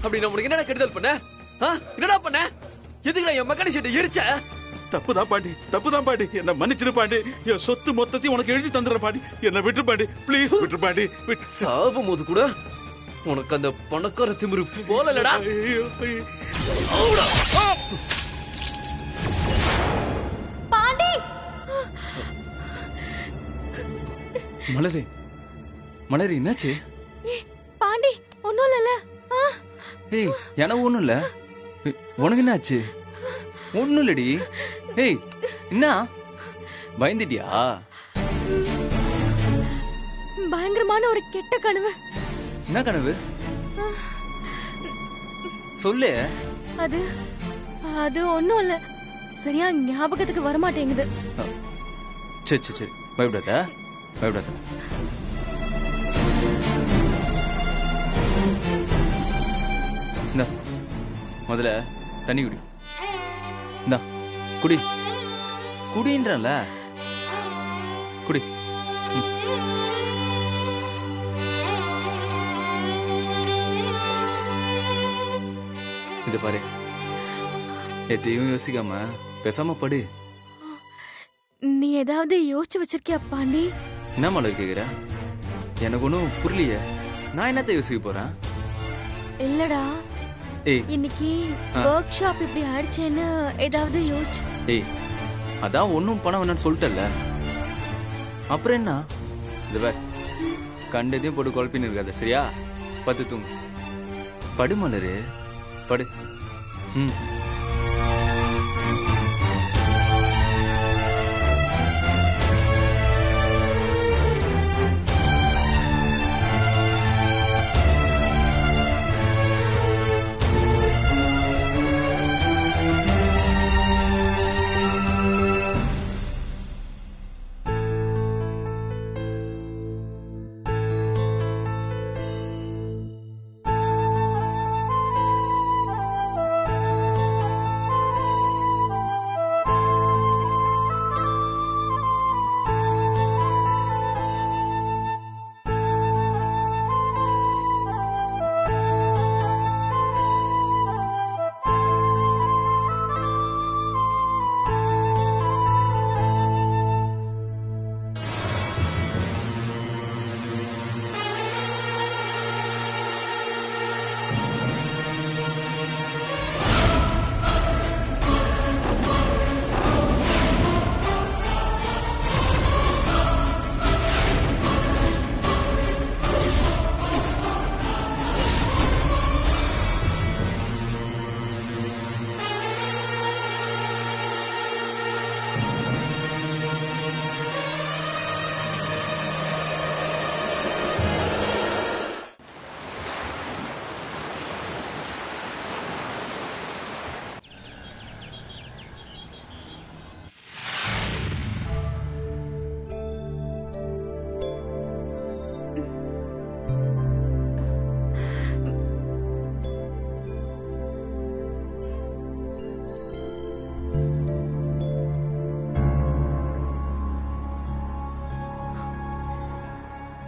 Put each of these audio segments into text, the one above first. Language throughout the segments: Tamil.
அப்படி நான் உனக்கு என்னடா கெடுதல் பண்ண? என்னடா பண்ண? எதுக்குடா என் மெக்கானிக் ஷெட்டை எரிச்ச? தப்புதான் பாண்டி, என்ன மன்னிச்சிரு பாண்டி. என் சொத்து மொத்தத்தையும் உனக்கு எழுதி தந்துடுற பாண்டி. என்ன விட்டு பாண்டி, ப்ளீஸ் விட்டு பாண்டி. சாவும் போது கூட உனக்கு அந்த பணக்கார திமிரு போலலடா. பாண்டி மலரி என்னாச்சு? பாண்டி ஒண்ணும் இல்ல. ஏய் எனக்கு ஒண்ணும் இல்ல. உனக்கு என்னாச்சு? ஒண்ணும் இல்லடி. ஏய் என்ன பயந்துட்டியா? பயங்கரமான ஒரு கெட்ட கனவு. என்ன கனவு? சொல்லு. அது ஒண்ணும் இல்ல. சரியா ஞாபகத்துக்கு வரமாட்டேங்குது. சரி பயப்படாத. முதல்ல தண்ணி குடி. இந்தா குடின்றல குடி. இது பாரு, எதையும் யோசிக்காம பேசாம படு. நீ ஏதாவது யோசிச்சு வச்சிருக்கியா பாண்டி? என்ன மலர் கேக்குற? எனக்கு ஒன்னும் புரியலையே. நான் என்னத்த யோசிக்க போறேன்? இல்லடா, ஏய் இன்னைக்கு ஒர்க் ஷாப் இப்படி ஆயிடுச்சேன்னு ஏதாவது யோசிச்சு? ஏய் அதான் ஒன்னும் பண்ண வேணாம்னு சொல்லிட்டல, அப்புறம் என்ன? இது வேற கண்டதையும் போட்டு குழப்பின்னு இருக்காத, சரியா? பத்து தூங்கு. படு மலரு, படு.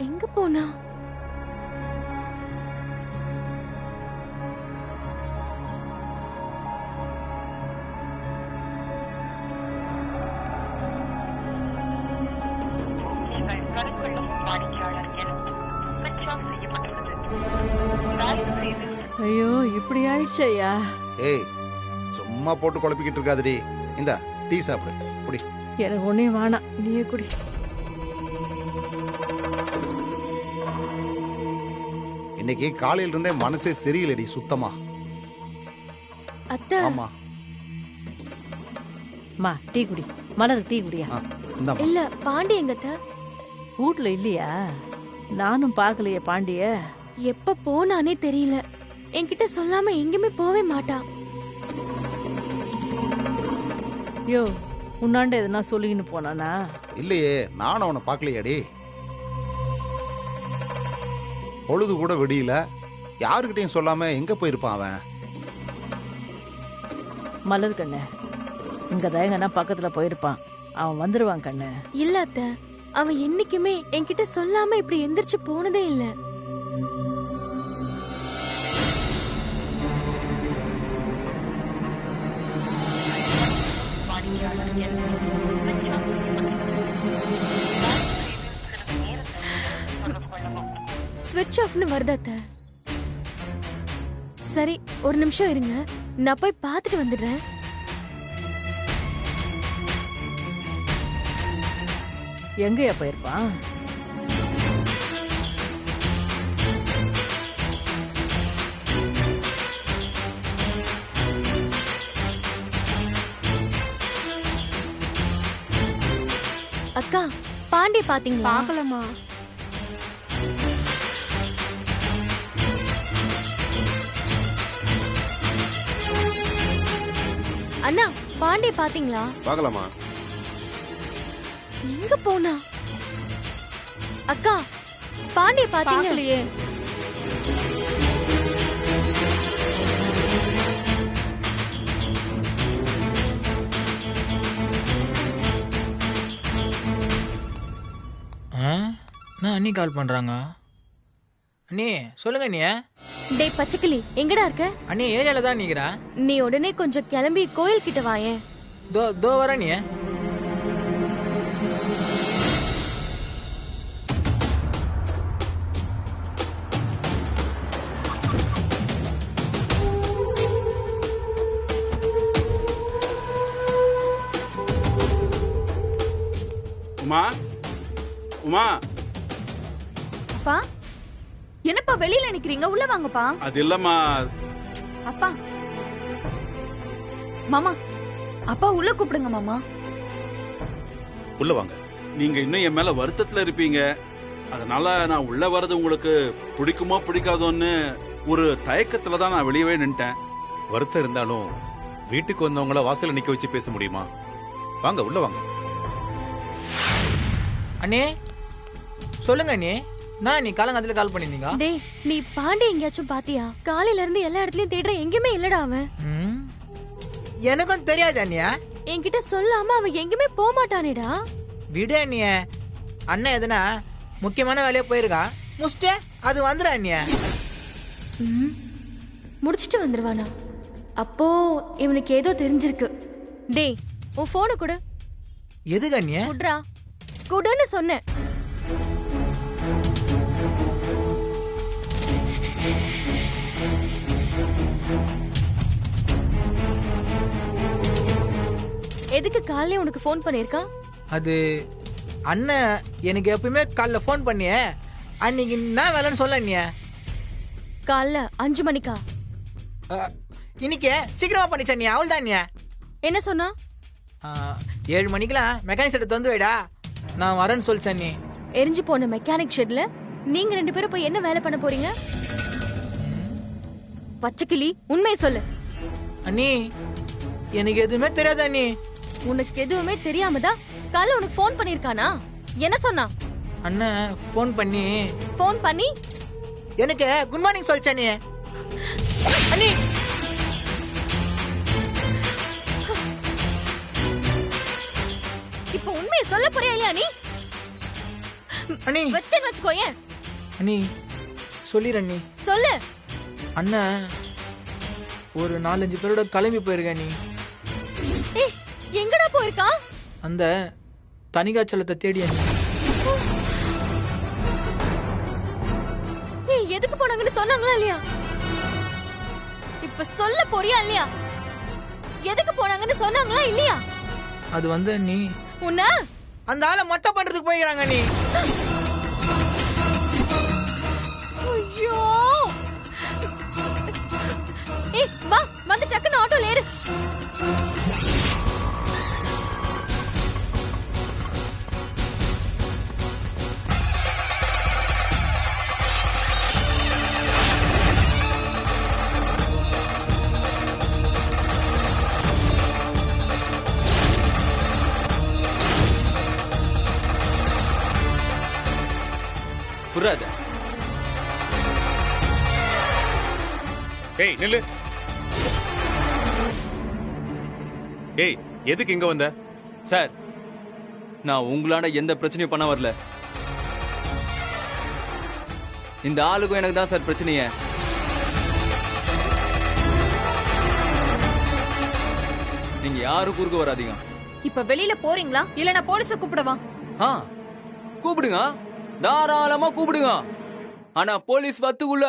எங்க போனா? ஐயோ இப்படி ஆயிடுச்சையா. ஏய் சும்மா போட்டு குழப்பிக்கிட்டு இருக்காதடி. இந்த டீ சாப்பிடு, குடி. எனக்கு ஒன்னே வேணாம், நீயே குடி. இன்னைக்கு காலையில இருந்தே மனசே சரியில்லடி சுத்தமா. அத்தை. ஆமா மா டீ குடி. மலர் டீ குடியா? இந்தாம்மா. இல்ல பாண்டி எங்கத்த? வீட்ல இல்லையா? நானும் பார்க்கலையே பாண்டிய. எப்ப போனானே தெரியல. என்கிட்ட சொல்லாம எங்கேயுமே போவே மாட்டா. யோ உன்னாண்ட எதுனா சொல்லிக்கின்னு போனானா? இல்லையே, நானும் அவனை பார்க்கலையாடி. பொழுது கூட விடியல, யாருக்கிட்டையும் சொல்லாம எங்க போயிருப்பான் அவன்? மலர் கண்ணு, இங்கதான் எங்கன்னா பக்கத்துல போயிருப்பான். அவன் வந்துருவான் கண்ணு. இல்ல அத்த, அவன் என்னைக்குமே என்கிட்ட சொல்லாம இப்படி எந்திரிச்சு போனதே இல்ல. ஸ்விட்ச் ஆஃப்னு வருது அத்தை. சரி ஒரு நிமிஷம் இருங்க, நான் போய் பார்த்துட்டு வந்துடுறேன். எங்கேயா போயிருப்பான்? அக்கா பாண்டி பாத்தீங்களா? பார்க்கலமா. அண்ணா பாண்டி பாத்தீங்களா? பார்க்கலாமா? எங்க போனா? அக்கா பாண்டி பாத்தீங்க? பார்க்கலையே. நான் அண்ணி கால் பண்ணுறாங்க. அண்ணி சொல்லுங்க அண்ணி. டேய் பச்சைக்கிளி எங்கடா இருக்க? அண்ணி ஏரியாவில் தான் நிற்கிறேன். நீ உடனே கொஞ்சம் கிளம்பி கோயில் கிட்ட வாயேன். தோ வர நீ. உமா உமா, அப்பா என்னப்பா வெளியில நிக்கிறீங்க? உள்ள வாங்கப்பா. அது இல்லம்மா. அப்பா மாமா, அப்பா உள்ள கூப்பிடுங்க மாமா. உள்ள வாங்க. நீங்க இன்னும் என் மேல வருத்தத்துல இருப்பீங்க, அதனால நான் உள்ள வர்றது உங்களுக்கு பிடிக்குமோ பிடிக்காதோன்னு ஒரு தயக்கத்துல தான் நான் வெளியவே நின்ட்டேன். வருத்தம் இருந்தாலும் வீட்டுக்கு வந்தவங்கள வாசல்ல நிக்க வச்சு பேச முடியுமா? வாங்க உள்ள வாங்க. அண்ணே சொல்லுங்க அண்ணே. நான் நீ காலங்காலத்துல கால் பண்ணிருந்தீங்க. டேய் நீ பாண்டி எங்கேயாச்சும் பாத்தியா? காலையில இருந்து எல்லா இடத்துலயும் தேடுற, எங்கேயுமே இல்லடா அவன். எனக்கும் தெரியாது அண்ணியா. என்கிட்ட சொல்லாம அவன் எங்கேயுமே போக மாட்டானேடா. விடு அண்ணிய. அண்ணன் எதுனா முக்கியமான வேலையா போயிருக்கா, முடிச்சுட்டு அது வந்துடும் அண்ணிய. முடிச்சிட்டு வந்துருவானா? அப்போ இவனுக்கு ஏதோ தெரிஞ்சிருக்கு. டேய் உன் போனை கொடு. எதுக்கு அண்ணிய? குடுறா, குடுன்னு சொன்னேன். எதுக்கு காலையில உனக்கு ஃபோன் பண்ணிருக்கான்? அது அண்ணன் எனக்கு எப்பயுமே காலைல ஃபோன் பண்ணிய, அன்னைக்கு நான் வேலைன்னு சொல்ல அண்ணிய. காலைல 5 மணிக்கா? இன்னைக்கு சீக்கிரமா பண்ணிச்ச அண்ணியா. அவள் தான் அண்ணியா. என்ன சொன்னா? 7 மணிக்கெல்லாம் மெக்கானிக் செட் வந்து வைடா, நான் வரேன்னு சொல்லிச்ச அண்ணி. எரிஞ்சு போன மெக்கானிக் ஷெட்ல நீங்க 2 பேரும் போய் என்ன வேலை பண்ண போறீங்க? பச்சைக்கிளி உண்மையை சொல்லு. அண்ணி எனக்கு எதுவுமே தெரியாது அண்ணி. உனக்கு எதுவுமே தெரியாம தான் காலைல உனக்கு ஃபோன் பண்ணிருக்கானா? என்ன சொன்னா? அண்ணன் ஃபோன் பண்ணி எனக்கு குட் மார்னிங் சொல்லிச்ச அண்ணி. அண்ணி இப்போ உண்மையை சொல்ல போறியா இல்லையா நீ? அண்ணி வச்சேன்னு வச்சுக்கோயேன். அண்ணி சொல்லிடு அண்ணி. சொல்லு. அண்ணன் ஒரு 4-5 பேரோட கிளம்பி போயிருக்க அண்ணி. ஏய் எங்கடா போயிருக்கான்? அந்த தனிகாச்சலத்தை தேடி அண்ணி. ஏய் எதுக்கு போனாங்கன்னு சொன்னாங்களா இல்லையா? இப்ப சொல்ல போறியா இல்லையா? எதுக்கு போனாங்கன்னு சொன்னாங்களா இல்லையா? அது வந்து அண்ணி உன்ன அந்த ஆளை மட்டை பண்றதுக்கு போயிடுறாங்க அண்ணி. ஐயோ ஏய் வா, வந்து டக்குன்னு ஆட்டோல ஏறு. புரியாத. ஏய் நில்லு. ஏய் எதுக்கு இங்க வந்த? சார் நான் உங்களாண்ட எந்த பிரச்சனையும் பண்ண வரல. இந்த ஆளுக்கும் எனக்கு தான் சார் பிரச்சனையே. நீங்க யாரும் குறுக்க வராதீங்க. இப்ப வெளியில போறீங்களா இல்ல நான் போலீஸ கூப்பிடவா? ஆ கூப்பிடுங்க, தாராளமா கூப்பிடுங்க. ஆனா போலீஸ் வரத்துக்குள்ள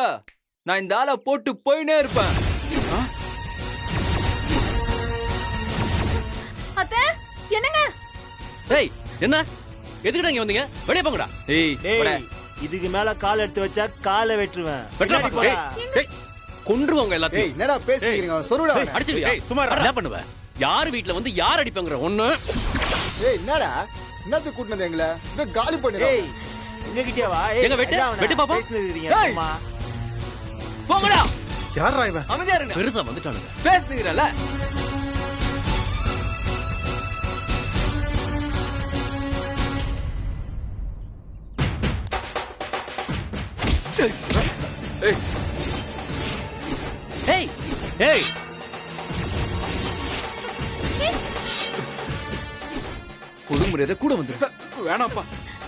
நான் இந்த ஆளை போட்டு போயினே இருப்பேன். அத்தை என்னங்க? ஏய் என்ன எதுக்குடா இங்க வந்தீங்க? வெளிய போங்கடா. ஏய் போடா. இதுக்கு மேல கால் எடுத்து வச்சா காலை வெட்டுருவேன். வெட்றா பாக்க. ஏய் கொன்றுவாங்க எல்லாத்தையும். என்னடா பேசிக்கிறீங்க? சொருடா. அடிச்சிருவியா? சும்மா என்ன பண்ணுவ? யார் வீட்ல வந்து யார் அடிப்பாங்கற ஒண்ணு. ஏய் என்னடா? என்னத்துக்கு கூட்டினது எங்கள? இத காலி பண்ணிடு. ஏய் எங்க கிட்டே வா. எங்க வெட்டு பாப்பா. பேசுறீங்க அம்மா. போங்கடா. யாரா இவன்? அமைதியா இருங்க. பெருசா வந்துட்டானுங்க. பேசுறீங்கல. ஏய் ஏய் ஒழுங்குமுறையத கூட வந்துரு. வேணாம்ப்பா,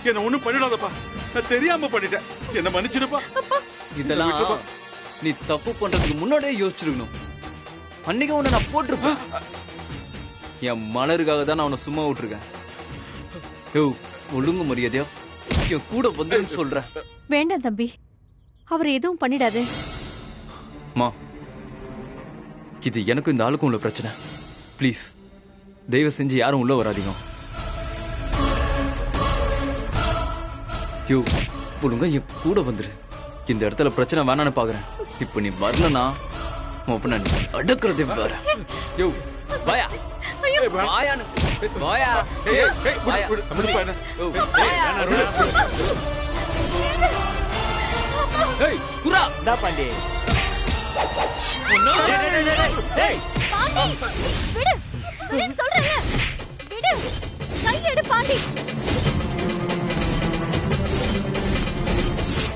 என்ன ஒண்ணும் பண்ணிடாதப்பா. நான் தெரியாம பண்ணிட்டேன், என்ன மன்னிச்சிடுப்பா. இதெல்லாம் நீ தப்பு பண்றதுக்கு முன்னாடியே யோசிச்சிருக்கணும். அன்னைக்கு உன்னை நான் போட்டிருப்பேன். என் மலருக்காக தான் நான் உன்னை சும்மா விட்டுருக்கேன். யோ ஒழுங்கு மரியாதையா என் கூட வந்துன்னு சொல்றேன். வேண்டாம் தம்பி, அவர் எதுவும் பண்ணிடாது. மா, இது எனக்கும் இந்த ஆளுக்கும் உள்ள பிரச்சனை. ப்ளீஸ் தயவு செஞ்சு யாரும் உள்ள வராதீங்க. யோ ஒழுங்கா என் கூட வந்துரு. இந்த இடத்துல பிரச்சனை வேணான்னு பாக்குறேன். இப்ப நீ வரலனா நான் அடக்குறதே வேற. யோ வாயா வாயானு வாயா. வாயா சம்மதிப்பா என்ன? ஏய் குரா இந்தா பாண்டி. ஏய் பாண்டி விடு, விடுன்னு சொல்றேன்ல. விடு, கை எடு பாண்டி.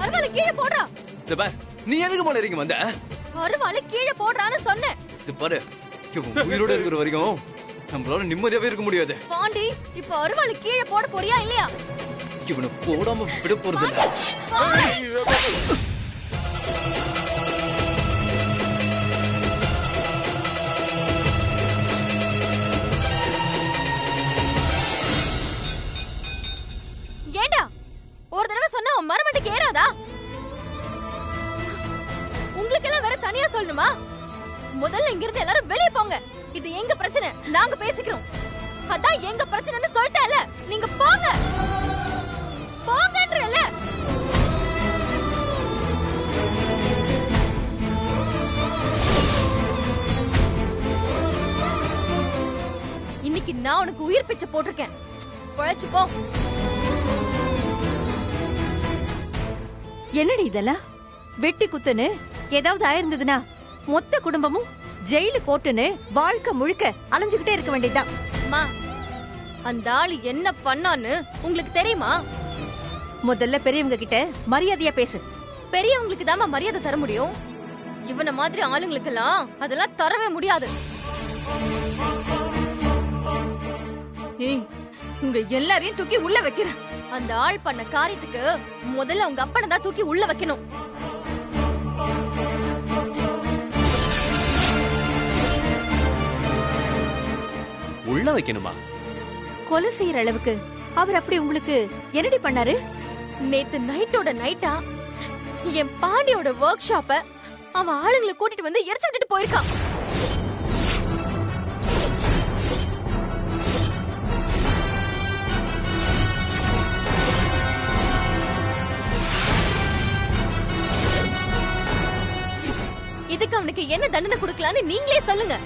அருவாளை கீழே போடுறா. இந்த பார், நீ எதுக்கு போல இருக்கீங்க வந்த? அருவாளை கீழே போடுறான்னு சொன்னேன். இது பாரு, இவன் உயிரோட இருக்கிற வரைக்கும் நம்மளால நிம்மதியாவே இருக்க முடியாது. பாண்டி இப்ப அருவாளை கீழே போட போறியா இல்லையா? இவனை போடாம விட போறது இல்ல. ஏண்டா ஒரு தடவை சொன்னா உன் மரமண்டைக்கு ஏறாதா? உங்களுக்கெல்லாம் வேற தனியா சொல்லணுமா? முதல்ல இங்க இருந்து எல்லாரும் வெளியே போங்க. இது எங்க பிரச்சனை, நாங்க பேசிக்கிறோம். அதான் எங்க பிரச்சனைன்னு சொல்லிட்டேல, நீங்க போங்க போங்கன்றல. இன்னைக்கு நான் உனக்கு உயிர் பிச்சை போட்டிருக்கேன். பழச்சு போ. என்னடி இதெல்லாம்? வெட்டி குத்துன்னு ஏதாவது ஆயிருந்ததுன்னா மொத்த குடும்பமும் ஜெயிலு கோட்டுன்னு வாழ்க்கை முழுக்க அலைஞ்சுகிட்டே இருக்க வேண்டியதுதான். அம்மா, அந்த ஆளு என்ன பண்ணான்னு உங்களுக்கு தெரியுமா? முதல்ல பெரியவங்க கிட்ட மரியாதையா பேசு. பெரியவங்களுக்கு தான் மரியாதை தர முடியும். இவன மாதிரி ஆளுங்களுக்கெல்லாம் அதெல்லாம் தரவே முடியாது. ஏய் உங்க எல்லாரையும் தூக்கி உள்ள வைக்கிறேன். அந்த ஆள் பண்ண காரியத்துக்கு முதல்ல உங்க அப்பனை தான் தூக்கி உள்ள வைக்கணும். உள்ள வைக்கணுமா? கொலை செய்யற அளவுக்கு அவர் அப்படி உங்களுக்கு என்னடி பண்ணாரு? நேத்து நைட்டோட நைட்டா என் பாண்டியோட ஒர்க் ஷாப்ப அவன் ஆளுங்களை கூட்டிட்டு வந்து எரிச்சு விட்டுட்டு போயிருக்கான். இதுக்கு அவனுக்கு என்ன தண்டனை கொடுக்கலான்னு நீங்களே சொல்லுங்க.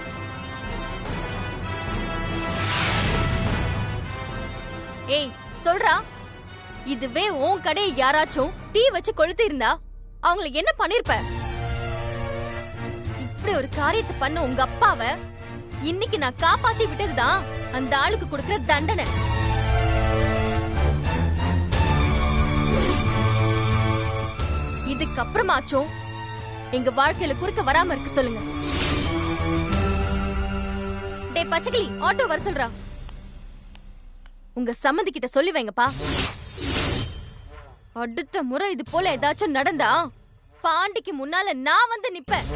ஏய் சொல்றா, இதுவே உன் கடையை யாராச்சும் தீ வச்சு கொளுத்தி இருந்தா அவங்கள என்ன பண்ணிருப்ப? இப்படி ஒரு காரியத்தை பண்ண உங்க அப்பாவை இன்னைக்கு நான் காப்பாத்தி விட்டதுதான் அந்த ஆளுக்கு கொடுக்கிற தண்டனை. இதுக்கப்புறமாச்சும் எங்க வாழ்க்கையில குறுக்க வராம இருக்க சொல்லுங்க. டேய் பச்சைக்கிளி, ஆட்டோ வர சொல்றா. உங்க சம்மந்தி கிட்ட சொல்லி வைங்கப்பா. அடுத்த முறை இது போல ஏதாச்சும் நடந்தா பாண்டிக்கு முன்னால நான் வந்து நிப்பேன்.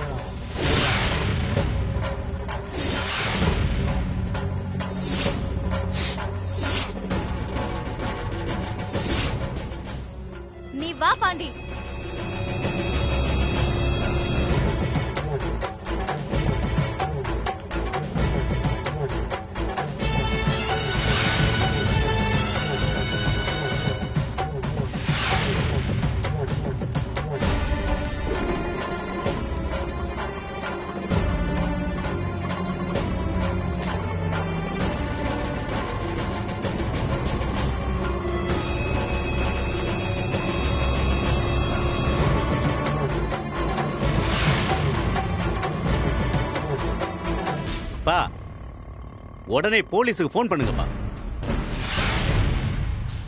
உடனே போலீஸுக்கு ஃபோன் பண்ணுங்கப்பா.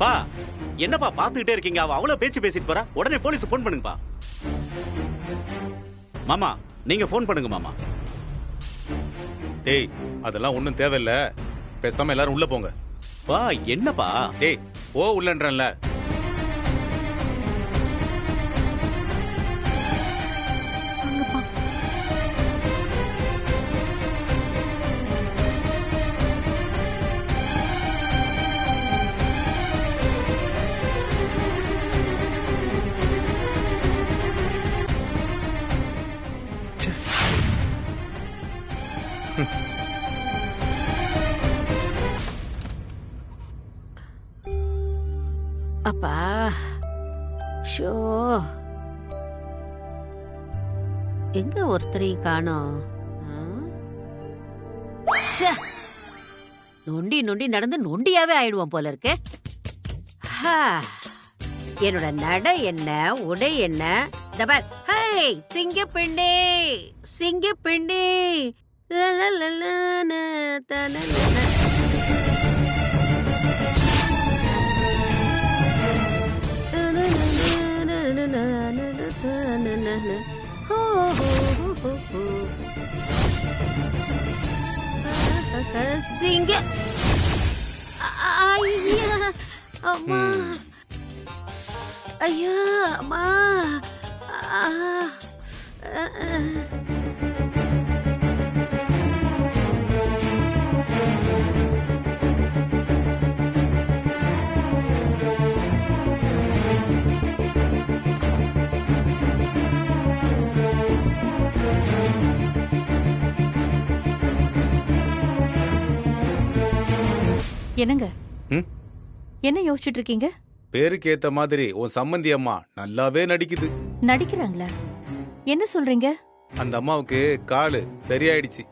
பா என்னப்பா பாத்துக்கிட்டே இருக்கீங்க? அவ அவ்வளவு பேச்சு பேசிட்டு போறா. உடனே போலீஸுக்கு ஃபோன் பண்ணுங்கப்பா. மாமா நீங்க ஃபோன் பண்ணுங்க மாமா. டேய் அதெல்லாம் ஒண்ணும் தேவையில்ல, பேசாம எல்லாரும் உள்ள போங்க. பா என்னப்பா? டேய் ஓ உள்ளன்றல. அப்பா ஷோ எங்க ஒருத்தரையும் காணோம். நொண்டி நொண்டி நடந்து நொண்டியாவே ஆயிடுவோம் போல இருக்கு. என்னோட நடை என்ன, உடை என்ன, தபார். ஹே சிங்கப்பிண்டி சிங்கப்பிண்டி. சிங்க ஐயா அம்மா ஐயா அம்மா. என்னங்க என்ன யோசிச்சுட்டு இருக்கீங்க? பேருக்கு ஏத்த மாதிரி உன் சம்பந்தி அம்மா நல்லாவே நடிக்குது. நடிக்கிறாங்களா? என்ன சொல்றீங்க? அந்த அம்மாவுக்கு காலு சரியாயிடுச்சு.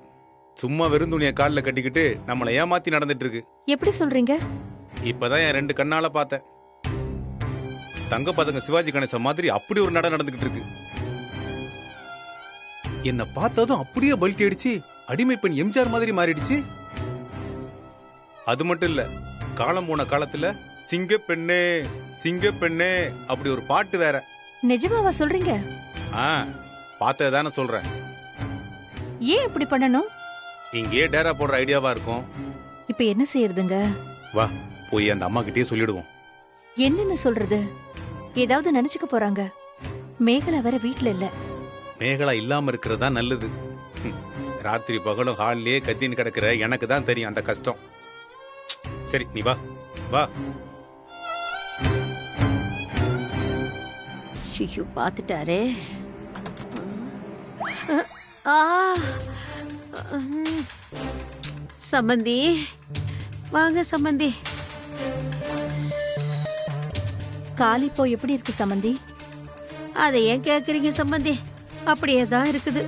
சும்மா வெறும் துணியை காலில் கட்டிக்கிட்டு நம்மளை ஏமாத்தி நடந்துட்டு இருக்கு. எப்படி சொல்றீங்க? இப்பதான் என் 2 கண்ணால பார்த்தேன். தங்க பதங்க சிவாஜி கணேசன் மாதிரி அப்படி ஒரு நட நடந்துகிட்டு இருக்கு. என்ன பார்த்ததும் அப்படியே பல்ட்டி அடிச்சு அடிமை பெண் எம்ஜிஆர் மாதிரி மாறிடுச்சு. அது மட்டும் இல்ல, காலம் போன காலத்துல சிங்க பெண்ணே சிங்க பெண்ணே அப்படி ஒரு பாட்டு வேற. நிஜமாவா சொல்றீங்க? பார்த்ததானே சொல்றேன். ஏன் இப்படி பண்ணணும்? இங்கே டேரா போடுற ஐடியாவா இருக்கும். இப்ப என்ன செய்யறதுங்க? வா போய் அந்த அம்மா கிட்டே சொல்லிடுவோம். என்னன்னு சொல்றது? ஏதாவது நினைச்சுக்க போறாங்க. மேகலா வேற வீட்டுல இல்ல. மேகலா இல்லாம இருக்கிறதா நல்லது. ராத்திரி பகலும் ஹாலிலே கத்தின்னு கிடக்குற எனக்கு தான் தெரியும் அந்த கஷ்டம். சரி நீ வா வா. ஐயோ பாத்துட்டாரே. சம்பந்தி வாங்க சம்பந்தி. காலி இப்போ எப்படி இருக்கு சம்பந்தி? அதை ஏன் கேக்குறீங்க சம்பந்தி? அப்படியே தான் இருக்குது.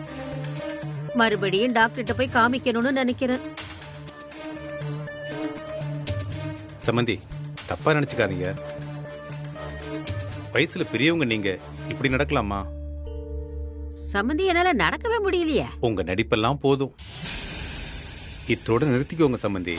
மறுபடியும் டாக்டர்கிட்ட போய் காமிக்கணும்னு நினைக்கிறேன். சம்பந்தி தப்பா நினைச்சுக்காதீங்க. வயசுல பெரியவங்க நீங்க, இப்படி நடக்கலாமா? சம்பந்தி என்னால நடக்கவே முடியலையே. உங்க நடிப்பெல்லாம் போதும், இத்தோட நிறுத்திக்கோங்க சம்பந்தி.